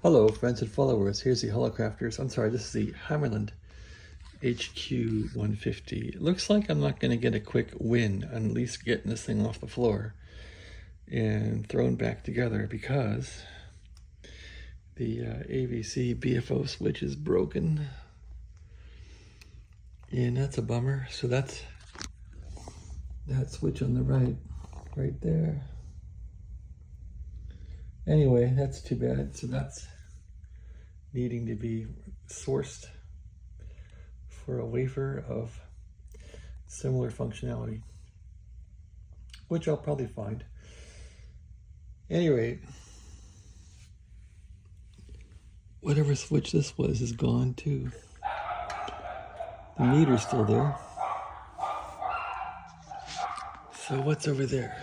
Hello, friends and followers. Here's the Holocrafters. I'm sorry, this is the Hammarlund HQ-150. It looks like I'm not going to get a quick win on at least getting this thing off the floor and thrown back together because the ACC BFO switch is broken. And that's a bummer. So that's that switch on the right there. Anyway, that's too bad. So that's needing to be sourced for a wafer of similar functionality, which I'll probably find. Any rate, whatever switch this was is gone too. The meter's still there. So what's over there?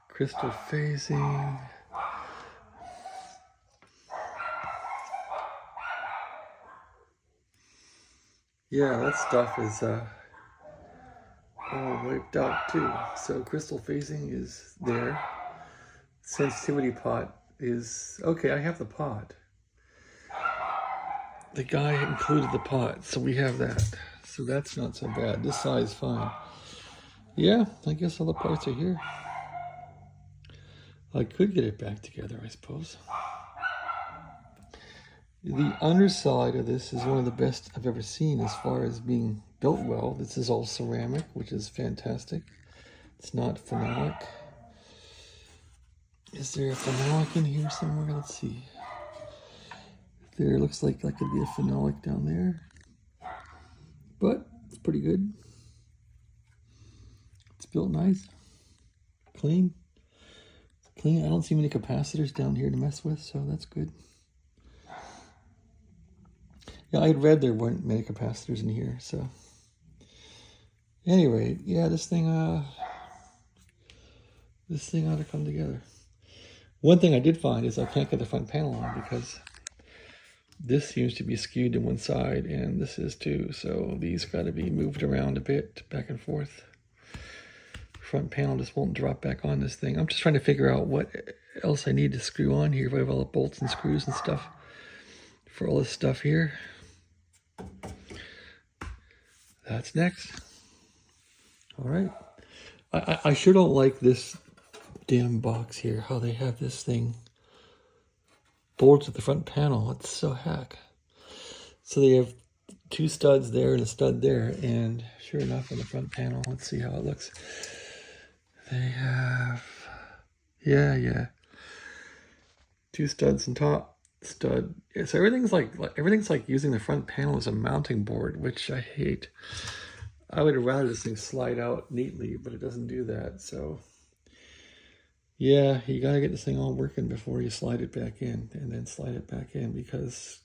Crystal phasing. Yeah, that stuff is all wiped out too. So crystal phasing is there. Sensitivity pot is, okay, I have the pot. The guy included the pot, so we have that. So that's not so bad. This side's fine. Yeah, I guess all the parts are here. I could get it back together, I suppose. The underside of this is one of the best I've ever seen as far as being built well. This is all ceramic, which is fantastic. It's not phenolic. Is there a phenolic in here somewhere? Let's see. There looks like that could be a phenolic down there. But it's pretty good. It's built nice. Clean. It's clean. I don't see many capacitors down here to mess with, so that's good. Yeah, I'd read there weren't many capacitors in here, so. Anyway, yeah, this thing ought to come together. One thing I did find is I can't get the front panel on because this seems to be skewed to one side and this is too, so these got to be moved around a bit, back and forth. Front panel just won't drop back on this thing. I'm just trying to figure out what else I need to screw on here. If I have all the bolts and screws and stuff for all this stuff here. That's next. All right. I sure don't like this damn box here, how they have this thing bolts at the front panel. It's so hack. So they have two studs there and a stud there, and sure enough on the front panel, let's see how it looks. They have, yeah. Two studs on top. Stud. Yeah, so everything's like using the front panel as a mounting board, which I hate. I would rather this thing slide out neatly, but it doesn't do that. So yeah, you gotta get this thing all working before you slide it back in, and then slide it back in, because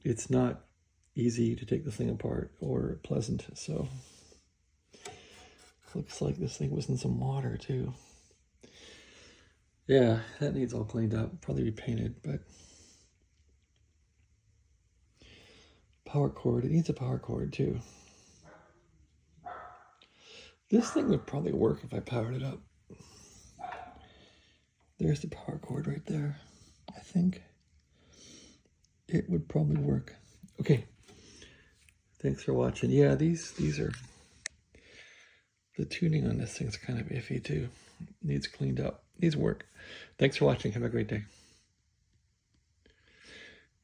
it's not easy to take the thing apart or pleasant. So looks like this thing was in some water too. Yeah, that needs all cleaned up, probably repainted, but power cord, it needs a power cord too. This thing would probably work if I powered it up. There's the power cord right there. I think it would probably work. Okay, thanks for watching. Yeah, these are, the tuning on this thing's kind of iffy too. Needs cleaned up, needs work. Thanks for watching. Have a great day.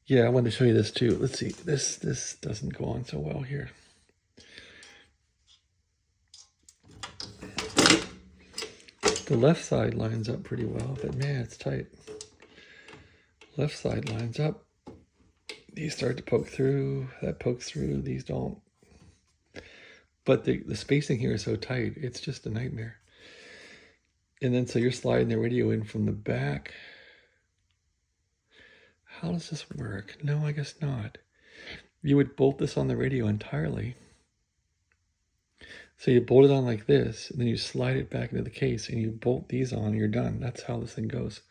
Yeah, I wanted to show you this too. Let's see. This doesn't go on so well here. The left side lines up pretty well, but man, it's tight. Left side lines up. These start to poke through. That pokes through. These don't. But the spacing here is so tight. It's just a nightmare. And then so you're sliding the radio in from the back. How does this work? No, I guess not. You would bolt this on the radio entirely. So you bolt it on like this, and then you slide it back into the case, and you bolt these on, and you're done. That's how this thing goes.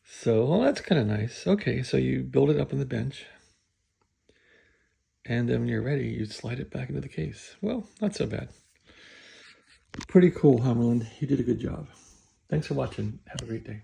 So, well, that's kind of nice. Okay, so you build it up on the bench, and then when you're ready, you slide it back into the case. Well, not so bad. Pretty cool, Hammarlund. You did a good job. Thanks for watching. Have a great day.